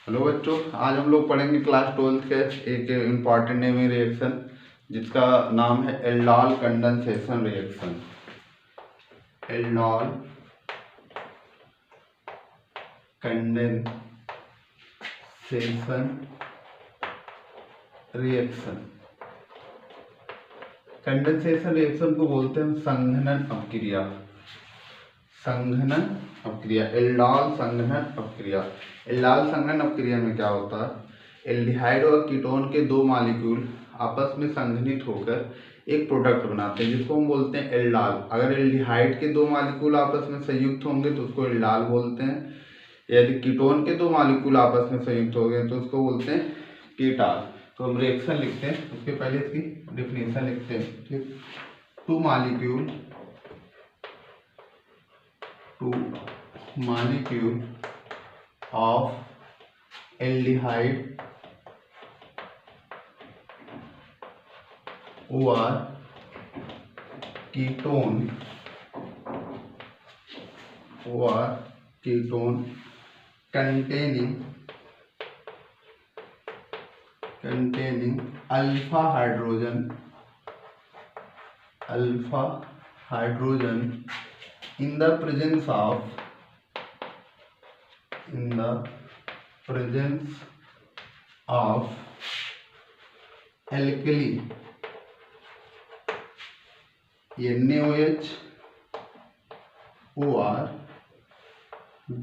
Hello बच्चों, आज हम लोग पढ़ेंगे क्लास 12 के एक इम्पॉर्टेंट नेमिंग रिएक्शन जिसका नाम है aldol condensation reaction. Aldol condensation reaction. Condensation reaction को बोलते हैं संघनन अपक्रिया। संघनन अपक्रिया, एल्डोल संघनन अपक्रिया। एल्डोल संघनन अपक्रिया में क्या होता है? एल्डिहाइड और कीटोन के दो मॉलिक्यूल आपस में संघनित होकर एक प्रोडक्ट बनाते हैं जिसको हम बोलते हैं एल्डोल। अगर एल्डिहाइड के दो मॉलिक्यूल आपस में संयुक्त होंगे तो उसको एल्डोल बोलते हैं। यदि कीटोन के दो मॉलिक्यूल आपस में संयुक्त हो गए तो उसको बोलते हैं कीटोन। तो हम रिएक्शन लिखते हैं, उसके पहले इसकी डिफिनेशन लिखते हैं। ठीक, to molecule of aldehyde or ketone containing alpha hydrogen in the presence of alkali NaOH or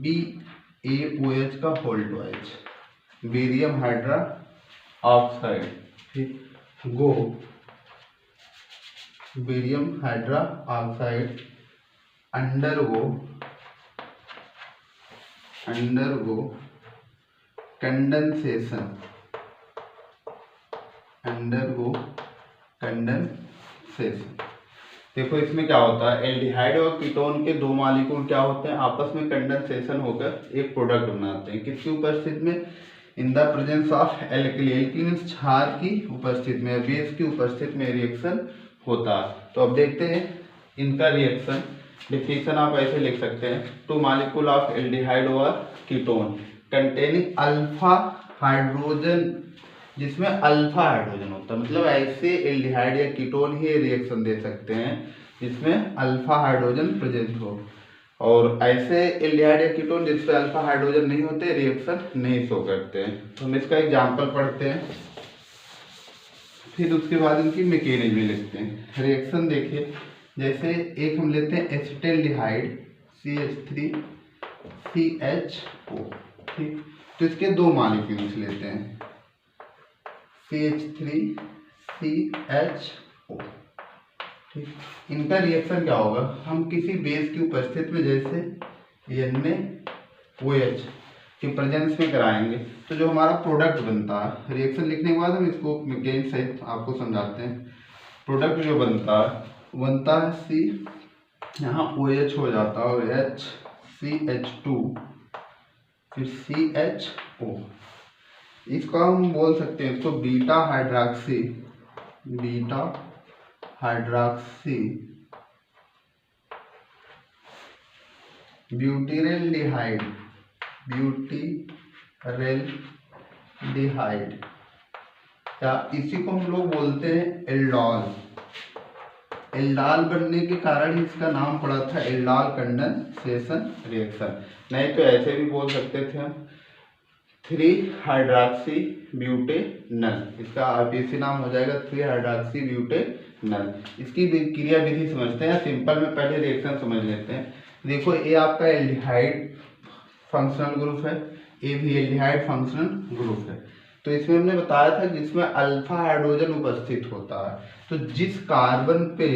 BaOH का whole twice, barium hydroxide. ठीक, barium hydroxide undergo condensation. देखो इसमें क्या होता है, एल्डिहाइड और कीटोन के दो मॉलिक्यूल क्या होते हैं, आपस में कंडेंसेशन होकर एक प्रोडक्ट बनाते हैं। किसकी उपस्थिति में? In the presence of alkali. Alkali means क्षार की उपस्थिति में, बेस की उपस्थिति में रिएक्शन होता है। तो अब देखते हैं इनका रिएक्शन। डिफिनेशन आप ऐसे लिख सकते हैं, टू मॉलिक्यूल ऑफ एल्डिहाइड और कीटोन कंटेनिंग अल्फा हाइड्रोजन, जिसमें अल्फा हाइड्रोजन होता है। मतलब ऐसे एल्डिहाइड या कीटोन ही रिएक्शन दे सकते हैं जिसमें अल्फा हाइड्रोजन प्रेजेंट हो, और ऐसे एल्डिहाइड या कीटोन जिसमें अल्फा हाइड्रोजन नहीं होते रिएक्शन नहीं शो करते हैं। तो हम इसका एग्जाम्पल पढ़ते हैं, फिर उसके बाद इनकी मैकेनिज्म लिखते हैं। रिएक्शन देखिए, जैसे एक हम लेते हैं एसिटाल्डिहाइड CH3CHO। ठीक, तो इसके दो मॉलिक्यूल्स लेते हैं CH3CHO। ठीक, इनका रिएक्शन क्या होगा? हम किसी बेस की उपस्थिति में जैसे NaOH के प्रेजेंस में कराएंगे तो जो हमारा प्रोडक्ट बनता है, रिएक्शन लिखने के बाद हम इसको मैकेनिज्म सहित आपको समझाते हैं। प्रोडक्ट जो बनता है C, यहाँ OH हो जाता है और HCH2 फिर CHO। इसका हम बोल सकते हैं, इसको बीटा हाइड्रॉक्सी ब्यूटीरेल्डिहाइड या इसी को हम लोग बोलते हैं एल्डोल। एल्डोल बनने के कारण इसका नाम पड़ा था एल्डोल कंडेंसेशन रिएक्शन। नहीं तो ऐसे भी बोल सकते थे हम 3-हाइड्रॉक्सी ब्यूटेनल। इसका आरपीसी नाम हो जाएगा 3-हाइड्रॉक्सी ब्यूटेनल। इसकी क्रिया विधि समझते हैं, सिंपल में पहले रिएक्शन समझ लेते हैं। देखो ये आपका एल्डिहाइड फंक्शनल ग्रुप है, ये भी एल्डिहाइड फंक्शनल ग्रुप है। तो इसमें हमने बताया था जिसमें अल्फा हाइड्रोजन उपस्थित होता है, तो जिस कार्बन पे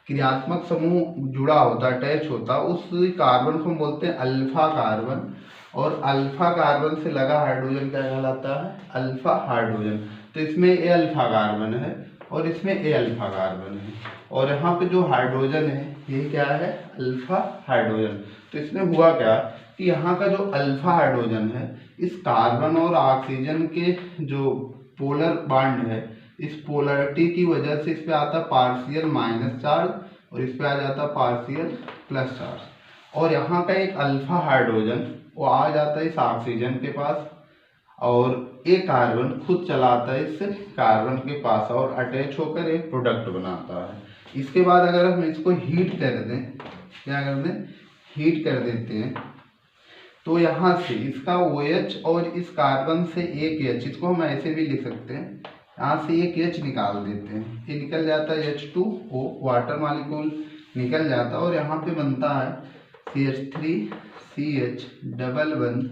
क्रियात्मक समूह जुड़ा होता है, अटैच होता है, उस कार्बन को हम बोलते हैं अल्फा कार्बन। और अल्फा कार्बन से लगा हाइड्रोजन क्या कहलाता है? Alpha hydrogen. तो इसमें ए अल्फा कार्बन है और इसमें ए अल्फा कार्बन है, और यहाँ पे जो हाइड्रोजन है ये क्या है? Alpha hydrogen. तो इसमें हुआ क्या कि यहाँ का जो अल्फा हाइड्रोजन है, इस कार्बन और ऑक्सीजन के जो पोलर बॉन्ड है, इस पोलरिटी की वजह से इस पे आता पार्शियल माइनस चार्ज और इस पे आ जाता पार्शियल प्लस चार्ज। और यहाँ का एक अल्फा हाइड्रोजन वो आ जाता है इस ऑक्सीजन के पास और एक कार्बन खुद चलाता है इस कार्बन के पास और अटैच होकर एक प्रोडक्ट बनाता है। इसके बाद अगर हम इसको हीट कर दें, क्या कर दें, हीट कर देते हैं, तो यहाँ से इसका OH और इस कार्बन से एक H, इसको हम ऐसे भी लिख सकते हैं, यहाँ से एक H निकाल देते हैं, ये निकल जाता है H2O, वाटर मॉलिक्यूल निकल जाता है और यहाँ पे बनता है CH3CH डबल वन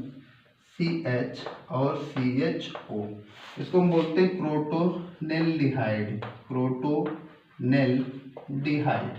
CH और CHO। इसको हम बोलते हैं क्रोटोनेल्डिहाइड, क्रोटोनेल्डिहाइड।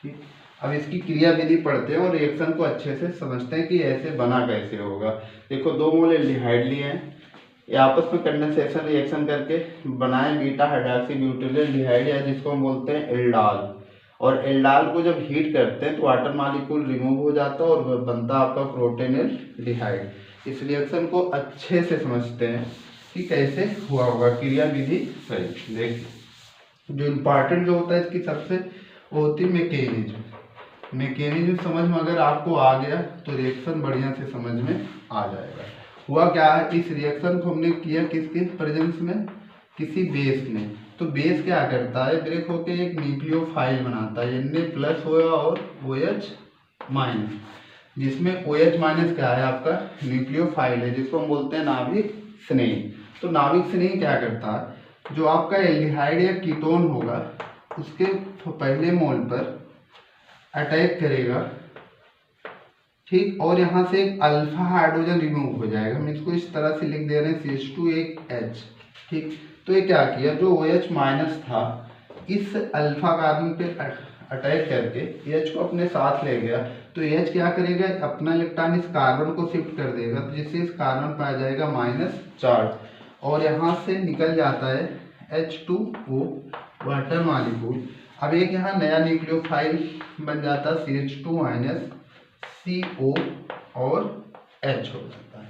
ठीक, अब इसकी क्रिया विधि पढ़ते हैं और रिएक्शन को अच्छे से समझते हैं कि ऐसे बना कैसे होगा। देखो 2 मोल एल्डिहाइड लिए हैं, ये आपस में कंडेंसेशन रिएक्शन करके बनाए बीटा हाइड्रोक्सी ब्यूटाइल एल्डिहाइड, या जिसको हम बोलते हैं एल्डाल। और एल्डाल को जब हीट करते हैं तो वाटर मॉलिक्यूल रिमूव हो जाता है और बनता है आपका क्रोटोनेल्डिहाइड। इस रिएक्शन को अच्छे से समझते हैं कि कैसे हुआ होगा, क्रिया विधि सही। देखिए जो इम्पॉर्टेंट जो होता है इसकी सबसे वो होती है मैकेनिज्म। मैकेनिज्म समझ में अगर आपको आ गया तो रिएक्शन बढ़िया से समझ में आ जाएगा। हुआ क्या है, इस रिएक्शन को हमने किया किसके प्रेजेंस में, किसी बेस में। तो बेस क्या करता है, ब्रेक होकर एक न्यूक्लियोफाइल बनाता है, Na+ होगा और OH-, जिसमें OH- क्या है आपका न्यूक्लियोफाइल है, जिसको हम बोलते हैं नाभिक स्नेह। तो नाभिक स्नेह क्या करता है, जो आपका एल्डिहाइड या कीटोन होगा उसके पहले मोल पर अटैक करेगा, ठीक, और यहाँ से एक अल्फा हाइड्रोजन रिमूव हो जाएगा। हम इसको इस तरह से लिख दे रहे हैं CH2 एक H, ठीक। तो ये क्या किया, जो OH- था इस अल्फा कार्बन पे अटैक करके H को अपने साथ ले गया। तो H क्या करेगा, अपना इलेक्ट्रॉन इस कार्बन को शिफ्ट कर देगा, तो जिससे इस कार्बन पर आ जाएगा -, और यहाँ से निकल जाता है H2O वाटर मॉलिक्यूल। अब एक यहाँ नया न्यूक्लियोफाइल बन जाता है CH2- CO और H हो जाता है,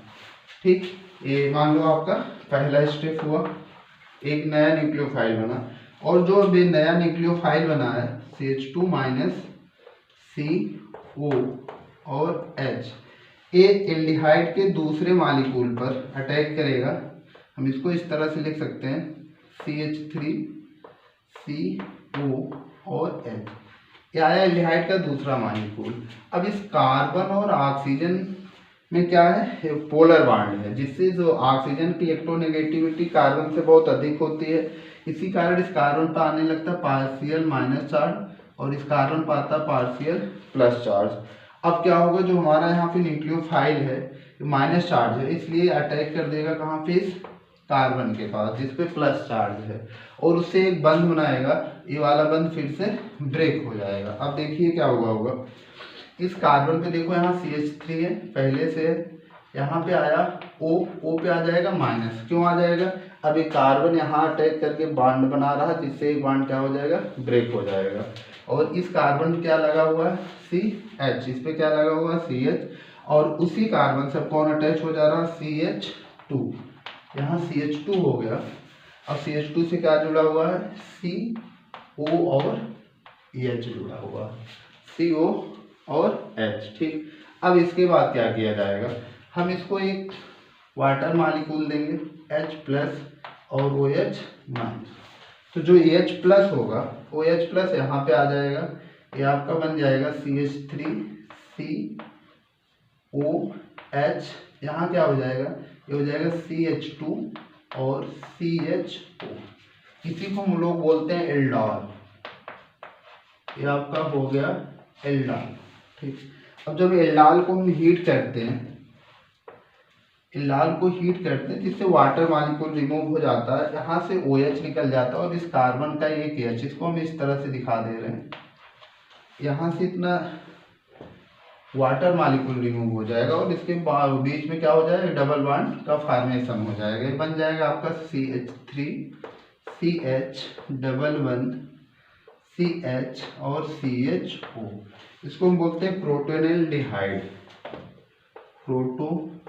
ठीक। ये मान लो आपका पहला स्टेप हुआ, एक नया न्यूक्लियोफाइल बना, और जो अभी नया न्यूक्लियोफाइल बना है CH2- CO और H, ये एल्डिहाइड के दूसरे मॉलिक्यूल पर अटैक करेगा। हम इसको इस तरह से लिख सकते हैं CH3 CO और H, यह आया एल्डिहाइड का दूसरा मॉलिक्यूल। अब इस कार्बन और ऑक्सीजन में क्या है, पोलर बॉन्ड है, जिससे जो ऑक्सीजन की इलेक्ट्रोनेगेटिविटी कार्बन से बहुत अधिक होती है। इसी कारण इस कार्बन पर आने लगता है पार्शियल -चार्ज और इस कार्बन पर आता है पार्शियल +चार्ज। अब क्या होगा, जो हमारा यहाँ पे न्यूक्लियोफाइल है -चार्ज है, इसलिए अटैक कर देगा कहाँ पे, इस कार्बन के पास जिस पे +चार्ज है, और उससे एक बंध बनाएगा, ये वाला बंध फिर से ब्रेक हो जाएगा। अब देखिए क्या हुआ होगा, इस कार्बन पे देखो यहाँ CH3 है पहले से है, यहाँ पे आया O पे आ जाएगा -, क्यों आ जाएगा, अब ये कार्बन यहाँ अटैक करके बॉन्ड बना रहा है, जिससे एक बॉन्ड क्या हो जाएगा, ब्रेक हो जाएगा। और इस कार्बन क्या लगा हुआ है CH, इस पे क्या लगा हुआ है CH, और उसी कार्बन से कौन अटैच हो जा रहा है CH2, यहाँ CH2 हो गया। अब CH2 से क्या जुड़ा हुआ है, CO और H जुड़ा हुआ है, CO और H, ठीक। अब इसके बाद क्या किया जाएगा, हम इसको एक वाटर मॉलिक्यूल देंगे H+ और OH-। तो जो H+ होगा, OH+ यहाँ पे आ जाएगा, ये आपका बन जाएगा CH3 COH, यहाँ क्या हो जाएगा, ये हो जाएगा CH2 और CHO, इसी को हम लोग बोलते हैं एल्डाल। ये आपका हो गया एल्डाल, ठीक। अब जब एल्डाल को हम हीट करते हैं, एल्डाल को हीट करते हैं जिससे वाटर मॉलिक्यूल रिमूव हो जाता है, यहाँ से OH निकल जाता है और इस कार्बन का एक H, इसको हम इस तरह से दिखा दे रहे हैं, यहाँ से इतना वाटर मॉलिक्यूल रिमूव हो जाएगा और इसके बीच में क्या हो जाएगा, डबल बॉन्ड का फॉर्मेशन हो जाएगा। ये बन जाएगा आपका CH3 CH double one CH और CHO, इसको हम बोलते हैं प्रोटोनेल्डिहाइड, प्रोटोनेल्डिहाइड।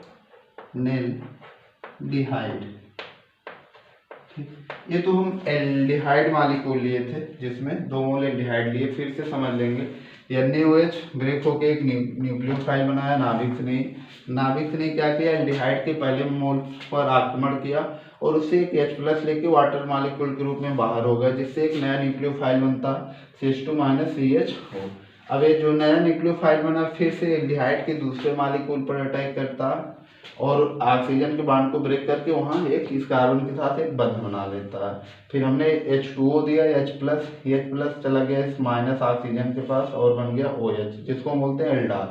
ठीक, ये तो हम एल्डिहाइड मालिक्यूल लिए थे जिसमें 2 मोल एल्डिहाइड लिए, फिर से समझ लेंगे। NaOH ब्रेक होके एक न्यूक्लियोफाइल बनाया नाभिक से नहीं। नाभिक से नहीं क्या किया, एल्डिहाइड के पहले मोल पर आक्रमण किया और उससे एक H+ लेके वाटर मालिक्यूल के रूप में बाहर हो गया, जिससे एक नया न्यूक्लियोफाइल बनता CH2-CH। अब ये जो नया न्यूक्लियोफाइल बना फिर से एल्डिहाइड के दूसरे मालिक्यूल पर अटैक करता और ऑक्सीजन के बॉन्ड को ब्रेक करके वहाँ एक इस कार्बन के साथ एक बंध बना लेता है। फिर हमने H2O दिया, H+ चला गया इस माइनस ऑक्सीजन के पास और बन गया OH, जिसको हम बोलते हैं एल्डाल।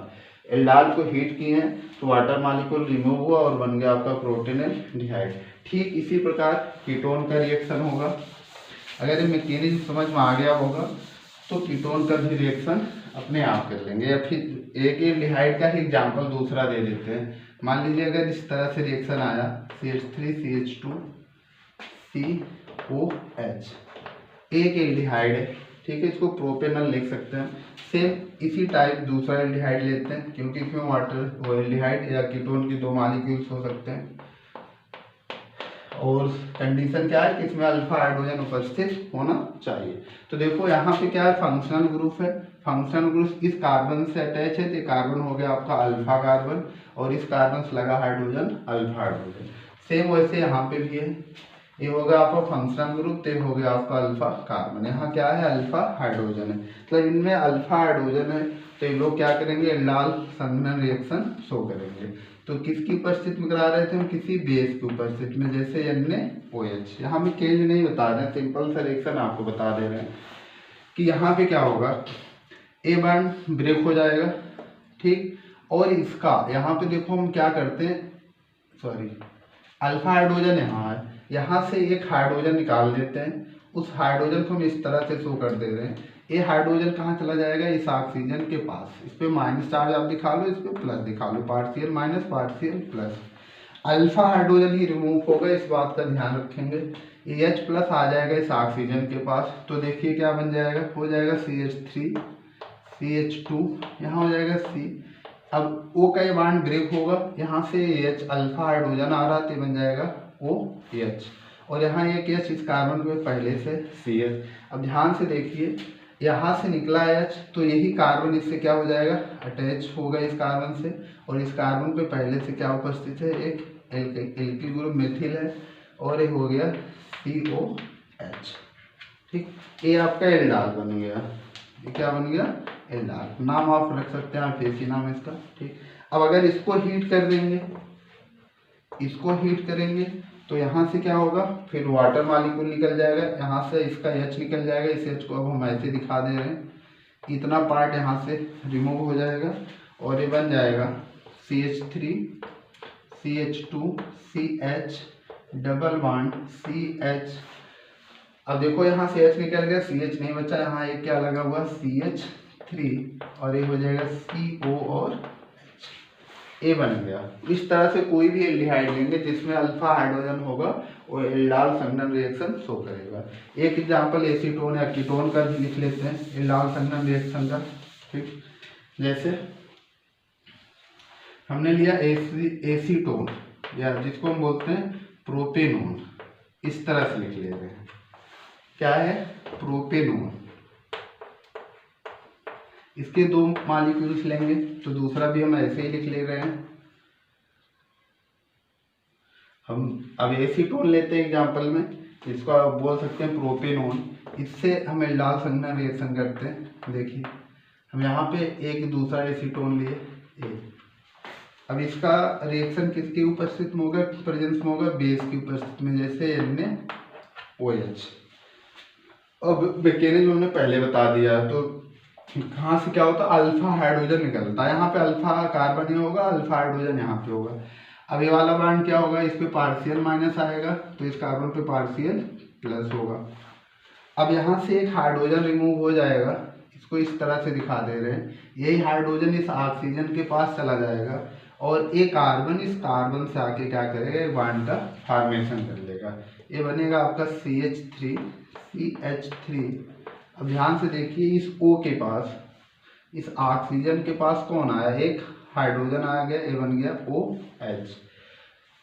एल्डाल को हीट किए हैं तो वाटर मॉलिक्यूल रिमूव हुआ और बन गया आपका प्रोटेनल्डिहाइड। ठीक इसी प्रकार कीटोन का रिएक्शन होगा। अगर ये मैकेनिज्म समझ में आ गया होगा तो कीटोन का भी रिएक्शन अपने आप कर लेंगे। या फिर एक एल्डिहाइड का ही एग्जाम्पल दूसरा दे देते हैं। मान लीजिए अगर इस तरह से रिएक्शन आया CH3CH2 COH, एक एल्डिहाइड है, ठीक है, इसको प्रोपेनल लिख सकते हैं। सेम इसी टाइप दूसरा एल्डिहाइड लेते हैं क्योंकि इसमें वाटर वो एल्डिहाइड या कीटोन की 2 मॉलिक्यूल्स हो सकते हैं और कंडीशन क्या है कि इसमें अल्फा हाइड्रोजन उपस्थित होना चाहिए। तो देखो यहाँ पे क्या है, फंक्शनल ग्रुप है। फंक्शनल ग्रुप इस कार्बन से अटैच है तो कार्बन हो गया आपका अल्फा कार्बन और इस कार्बन से लगा हाइड्रोजन अल्फा हाइड्रोजन। सेम वैसे यहाँ पे भी है, ये हो गया आपका फंक्शनल ग्रुप, तो हो गया आपका अल्फा कार्बन। यहाँ क्या है, अल्फा हाइड्रोजन है, मतलब इनमें अल्फा हाइड्रोजन है। तो ये लोग क्या करेंगे, एल्डाल संघनन रिएक्शन शो करेंगे। तो किसकी उपस्थिति में करा रहे थे हम, किसी बेस की उपस्थिति में, जैसे NaOH। यहाँ में केंद्र नहीं बता रहे हैं, सिंपल सा रिएक्शन आपको बता दे रहे हैं कि यहाँ पे क्या होगा, ए बॉन्ड ब्रेक हो जाएगा, ठीक, और इसका यहाँ पे देखो हम क्या करते हैं, सॉरी अल्फा हाइड्रोजन यहाँ है, यहाँ से एक हाइड्रोजन निकाल देते हैं। उस हाइड्रोजन को हम इस तरह से शो कर दे रहे हैं। ये हाइड्रोजन कहाँ चला जाएगा, इस ऑक्सीजन के पास। इस पे माइनस चार्ज आप दिखा लो, इस पे प्लस दिखा लो, partial minus partial plus. Alpha hydrogen ही रिमूव होगा, इस बात का ध्यान रखेंगे। H+ आ जाएगा इस ऑक्सीजन के पास, तो देखिए क्या बन जाएगा, हो जाएगा CH3 CH2, यहाँ हो जाएगा C। अब O का ये बॉन्ड ब्रेक होगा, यहाँ से H अल्फा हाइड्रोजन आ रहा तो बन जाएगा OH और यहाँ एक H इस कार्बन पे पहले से CH। अब ध्यान से देखिए, यहाँ से निकला H तो यही कार्बन इससे क्या हो जाएगा, अटैच होगा इस कार्बन से और इस कार्बन पे पहले से क्या उपस्थित है, एक एल्किल ग्रुप मेथिल है और ये हो गया COH। ठीक, ये आपका एल्डाल बन गया। ये क्या बन गया, एल्डाल। नाम आप रख सकते हैं, आप ऐसी नाम है इसका। ठीक, अब अगर इसको हीट कर देंगे, इसको हीट करेंगे तो यहाँ से क्या होगा, फिर वाटर मॉलिक्यूल निकल जाएगा, यहाँ से इसका H निकल जाएगा। इस H को अब हम ऐसे दिखा दे रहे हैं, इतना पार्ट यहाँ से रिमूव हो जाएगा और ये बन जाएगा CH3 CH2 CH double bond CH। अब देखो यहाँ से H निकल गया, CH नहीं बचा, यहाँ एक क्या लगा हुआ CH3 और ये हो जाएगा CO और ए बन गया। इस तरह से कोई भी एल्डिहाइड लेंगे जिसमें अल्फा हाइड्रोजन होगा वो एल्डाल संघनन रिएक्शन शो करेगा। एक एग्जांपल एसीटोन या कीटोन का भी लिख लेते हैं, एल्डाल संघनन रिएक्शन का। ठीक, जैसे हमने लिया एसीटोन या जिसको हम बोलते हैं प्रोपेनोन, इस तरह से लिख लेते हैं, क्या है, प्रोपेनोन। इसके 2 मॉलिक्यूल्स लेंगे तो दूसरा भी हम ऐसे ही लिख ले रहे हैं। हम अब एसीटोन लेते हैं एग्जांपल में, इसको आप बोल सकते हैं प्रोपेनोन। इससे हम एल्डाल संघनन रिएक्शन करते हैं। देखिए हम यहाँ पे एक दूसरा एसीटोन लिए ए। अब इसका रिएक्शन किसकी उपस्थिति में होगा, प्रेजेंस में होगा बेस की उपस्थिति में, जैसे NaOH। अब मैकेनिज्म हमने पहले बता दिया, तो कहाँ से क्या होता है, अल्फा हाइड्रोजन निकलता है, यहाँ पे अल्फा कार्बन ही होगा, अल्फा हाइड्रोजन यहाँ पे होगा। अब ये वाला बॉन्ड क्या होगा, इस पे पार्शियल माइनस आएगा तो इस कार्बन पे पार्शियल प्लस होगा। अब यहाँ से एक हाइड्रोजन रिमूव हो जाएगा, इसको इस तरह से दिखा दे रहे हैं। यही हाइड्रोजन इस ऑक्सीजन के पास चला जाएगा और एक कार्बन इस कार्बन से आके क्या करेगा, एक बॉन्ड का फॉर्मेशन कर लेगा। ये बनेगा आपका CH3 CH3। अब ध्यान से देखिए, इस O के पास, इस ऑक्सीजन के पास कौन आया, एक हाइड्रोजन आ गया, ये बन गया OH।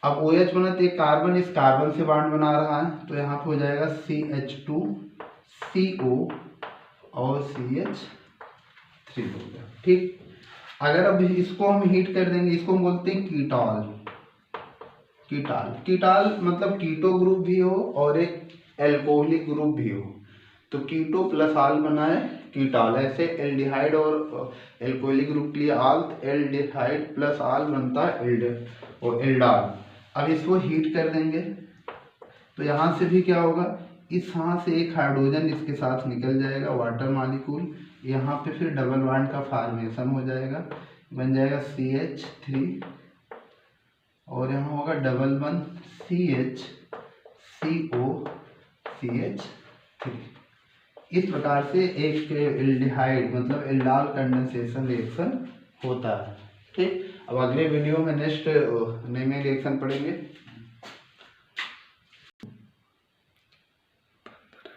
अब OH बना तो एक कार्बन इस कार्बन से बॉन्ड बना रहा है, तो यहाँ पे हो जाएगा CH2CO और CH3 हो गया। ठीक, अगर अब इसको हम हीट कर देंगे, इसको हम बोलते हैं कीटॉल। कीटॉल मतलब कीटो ग्रुप भी हो और एक एल्कोहलिक ग्रुप भी हो, तो कीटो प्लस आल बना है कीटॉल। ऐसे एल्डिहाइड और एल्कोहलिक ग्रुप के लिए आल, एल्डिहाइड प्लस आल बनता है एल्डाल। अब इसको हीट कर देंगे तो यहाँ से भी क्या होगा, इस यहाँ से एक हाइड्रोजन इसके साथ निकल जाएगा वाटर मॉलिक्यूल, यहाँ पे फिर डबल बॉन्ड का फॉर्मेशन हो जाएगा, बन जाएगा CH3 और यहाँ होगा डबल बॉन्ड CH3। इस प्रकार से एक एल्डिहाइड मतलब एल्डाल कंडेंसेशन रिएक्शन होता है। ठीक, अब अगले वीडियो में नेक्स्ट नए रिएक्शन पढ़ेंगे।